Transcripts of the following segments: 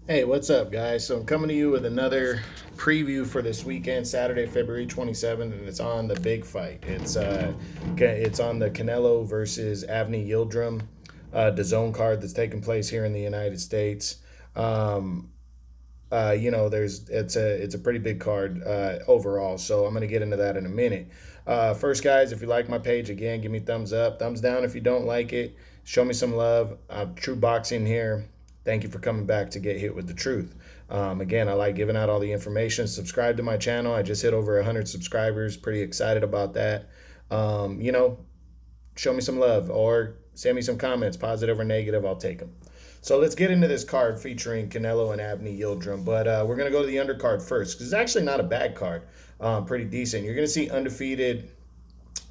Hey, what's up, guys? So I'm coming to you with another preview for this weekend, Saturday, February 27th, and it's on the big fight. It's on the Canelo versus Avni Yildrim, DAZN card that's taking place here in the United States. Um, there's it's a pretty big card overall. So I'm gonna get into that in a minute. First, guys, if you like my page, again, give me thumbs up, thumbs down if you don't like it. Show me some love. True Boxing here. Thank you for coming back to get hit with the truth. Again, I like giving out all the information. Subscribe to my channel. I just hit over 100 subscribers. Pretty excited about that. Um, you know, Show me some love or send me some comments, positive or negative. I'll take them. So let's get into this card featuring Canelo and Avni Yildrim. But we're going to go to the undercard first because it's actually not a bad card. Pretty decent. You're going to see undefeated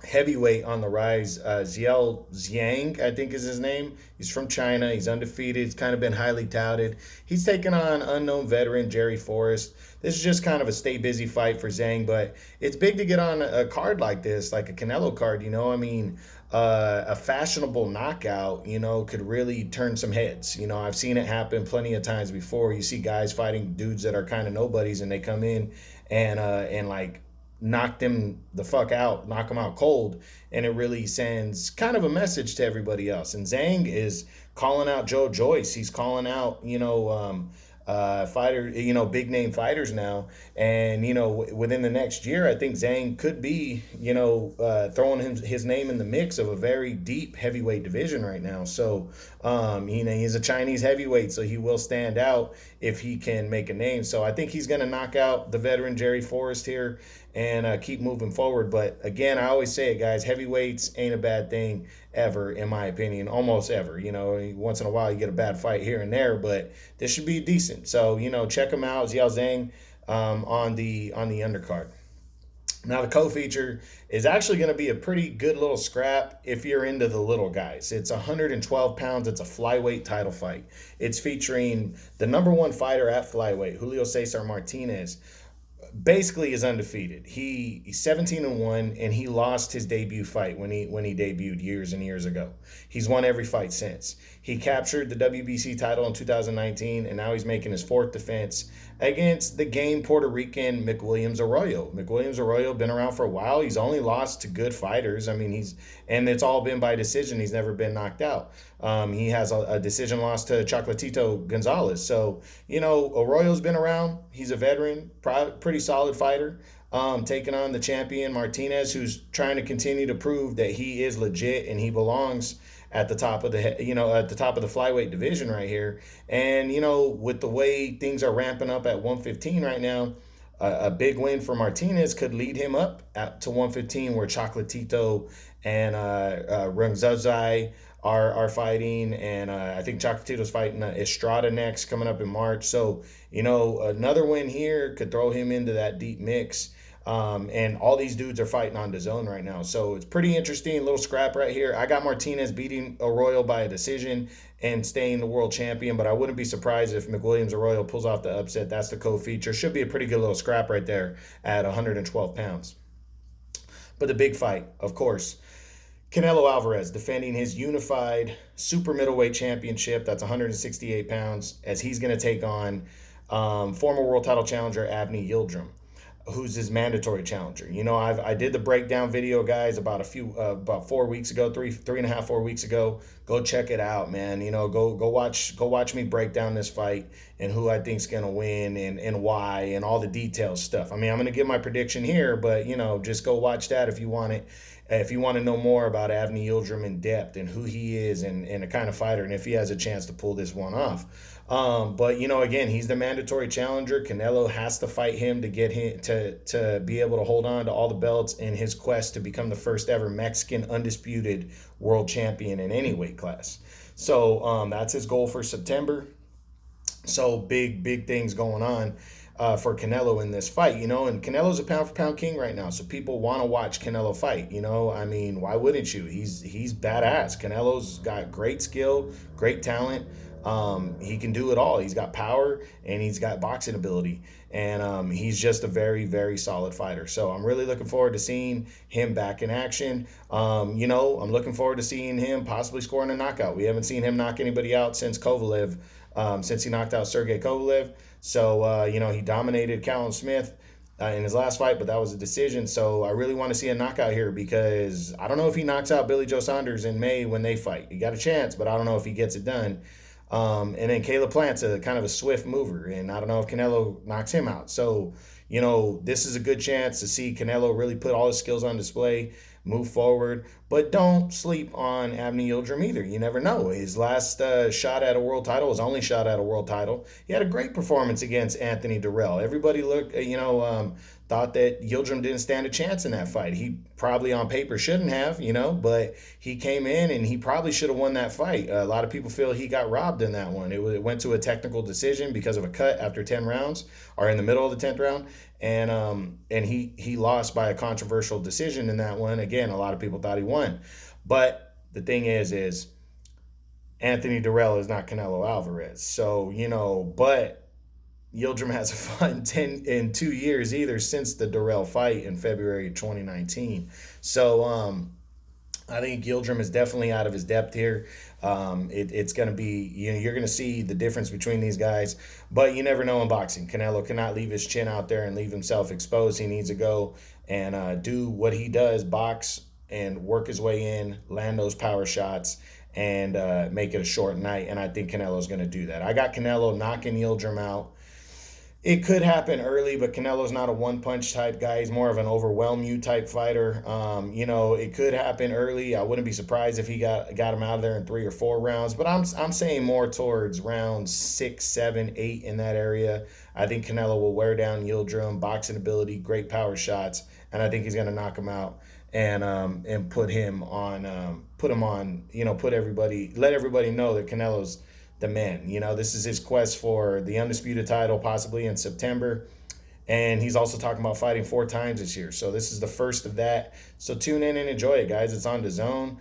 heavyweight on the rise. Ziel Zhang, I think is his name. He's from China. He's undefeated. He's kind of been highly touted. He's taken on unknown veteran Jerry Forrest. This is just kind of a stay busy fight for Zhang, but it's big to get on a card like this, like a Canelo card. A fashionable knockout, could really turn some heads. I've seen it happen plenty of times before. You see guys fighting dudes that are kind of nobodies, and they come in and like knock them the fuck out, knock them out cold, and it really sends kind of a message to everybody else. And Zhang is calling out Joe Joyce. He's calling out, fighter, big name fighters now. And, within the next year, I think Zhang could be, throwing his name in the mix of a very deep heavyweight division right now. So, he's a Chinese heavyweight, so he will stand out if he can make a name. So I think he's going to knock out the veteran Jerry Forrest here and keep moving forward. But again, I always say it, guys, heavyweights ain't a bad thing ever, in my opinion, almost ever. Once in a while you get a bad fight here and there, but this should be decent. So, check him out, Xiao Zhang, on the undercard. Now, the co-feature is actually going to be a pretty good little scrap if you're into the little guys. It's 112 pounds. It's a flyweight title fight. It's featuring the number one fighter at flyweight, Julio Cesar Martinez. Basically is undefeated. He's 17-1, and he lost his debut fight when he debuted years and years ago. He's won every fight since. He captured the WBC title in 2019, and now he's making his fourth defense against the game Puerto Rican McWilliams Arroyo. McWilliams Arroyo been around for a while. He's only lost to good fighters. And it's all been by decision. He's never been knocked out. He has a decision loss to Chocolatito Gonzalez. So, Arroyo's been around. He's a veteran, pretty solid fighter. Taking on the champion Martinez, who's trying to continue to prove that he is legit and he belongs at the top of the flyweight division right here. And with the way things are ramping up at 115 right now, a big win for Martinez could lead him up to 115, where Chocolatito and Rungzazai are fighting, and I think Chocolatito's fighting Estrada next, coming up in March. So another win here could throw him into that deep mix. And all these dudes are fighting on DAZN right now. So it's pretty interesting. Little scrap right here. I got Martinez beating Arroyo by a decision and staying the world champion, but I wouldn't be surprised if McWilliams Arroyo pulls off the upset. That's the co-feature. Should be a pretty good little scrap right there at 112 pounds. But the big fight, of course, Canelo Alvarez defending his unified super middleweight championship. That's 168 pounds, as he's going to take on former world title challenger Avni Yildrim, who's his mandatory challenger. I did the breakdown video, guys, about 4 weeks ago, three and a half, 4 weeks ago. Go check it out, man. Go watch me break down this fight and who I think's gonna win and why and all the details stuff. I'm gonna give my prediction here, but just go watch that if you want it. If you want to know more about Avni Yildrim in depth and who he is and the kind of fighter, and if he has a chance to pull this one off. But again, he's the mandatory challenger. Canelo has to fight him to get him to be able to hold on to all the belts in his quest to become the first ever Mexican undisputed world champion in any weight class. So that's his goal for September. So big things going on for Canelo in this fight, and Canelo's a pound for pound king right now. So people want to watch Canelo fight, why wouldn't you? He's badass. Canelo's got great skill, great talent. He can do it all. He's got power and he's got boxing ability, and he's just a very, very solid fighter. So I'm really looking forward to seeing him back in action. I'm looking forward to seeing him possibly scoring a knockout. We haven't seen him knock anybody out since Kovalev since he knocked out Sergey Kovalev. So, he dominated Callum Smith in his last fight, but that was a decision. So I really want to see a knockout here because I don't know if he knocks out Billy Joe Saunders in May when they fight. He got a chance, but I don't know if he gets it done. And then Caleb Plant's a kind of a swift mover, and I don't know if Canelo knocks him out. So, this is a good chance to see Canelo really put all his skills on display, move forward. But don't sleep on Abney Yildrim either. You never know. His last shot at a world title, his only shot at a world title, he had a great performance against Anthony Durrell. Everybody thought that Yildrim didn't stand a chance in that fight. He probably on paper shouldn't have, but he came in and he probably should have won that fight. A lot of people feel he got robbed in that one. It went to a technical decision because of a cut after 10 rounds or in the middle of the 10th round. And he lost by a controversial decision in that one. Again, a lot of people thought he won. But the thing is Anthony Durrell is not Canelo Alvarez. So, but Yildrim hasn't fought in 2 years either since the Durrell fight in February 2019. So I think Yildrim is definitely out of his depth here. It's going to be, you're going to see the difference between these guys, but you never know in boxing. Canelo cannot leave his chin out there and leave himself exposed. He needs to go and do what he does, box and work his way in, land those power shots, and make it a short night. And I think Canelo's going to do that. I got Canelo knocking Yildrim out. It could happen early, but Canelo's not a one-punch type guy. He's more of an overwhelm you type fighter. It could happen early. I wouldn't be surprised if he got him out of there in 3 or 4 rounds. But I'm saying more towards rounds 6, 7, 8 in that area. I think Canelo will wear down Yildrim, boxing ability, great power shots, and I think he's going to knock him out and put him on. Let everybody know that Canelo's the man. This is his quest for the undisputed title, possibly in September. And he's also talking about fighting 4 times this year. So this is the first of that. So tune in and enjoy it, guys. It's on DAZN.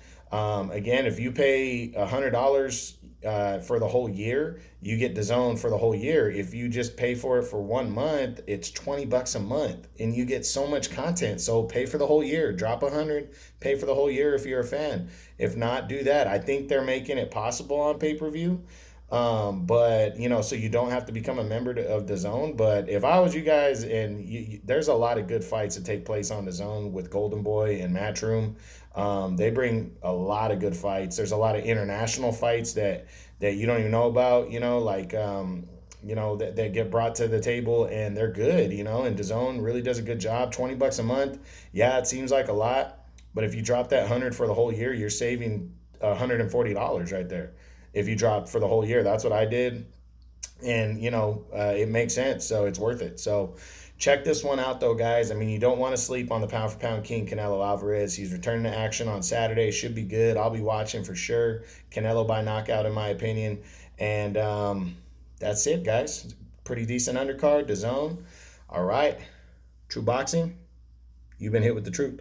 Again, if you pay $100 for the whole year, you get DAZN for the whole year. If you just pay for it for 1 month, it's $20 a month, and you get so much content. So pay for the whole year. Drop $100. Pay for the whole year if you're a fan. If not, do that. I think they're making it possible on pay-per-view. But so you don't have to become a member of DAZN. But if I was you guys, and there's a lot of good fights that take place on DAZN with Golden Boy and Matchroom. They bring a lot of good fights. There's a lot of international fights that you don't even know about, that get brought to the table, and they're good, and DAZN really does a good job. $20 a month. Yeah, it seems like a lot, but if you drop that 100 for the whole year, you're saving $140 right there. If you drop for the whole year, that's what I did. And, it makes sense. So it's worth it. So check this one out, though, guys. I mean, you don't want to sleep on the pound-for-pound king, Canelo Alvarez. He's returning to action on Saturday. Should be good. I'll be watching for sure. Canelo by knockout, in my opinion. And that's it, guys. Pretty decent undercard, DAZN. All right. True Boxing, you've been hit with the truth.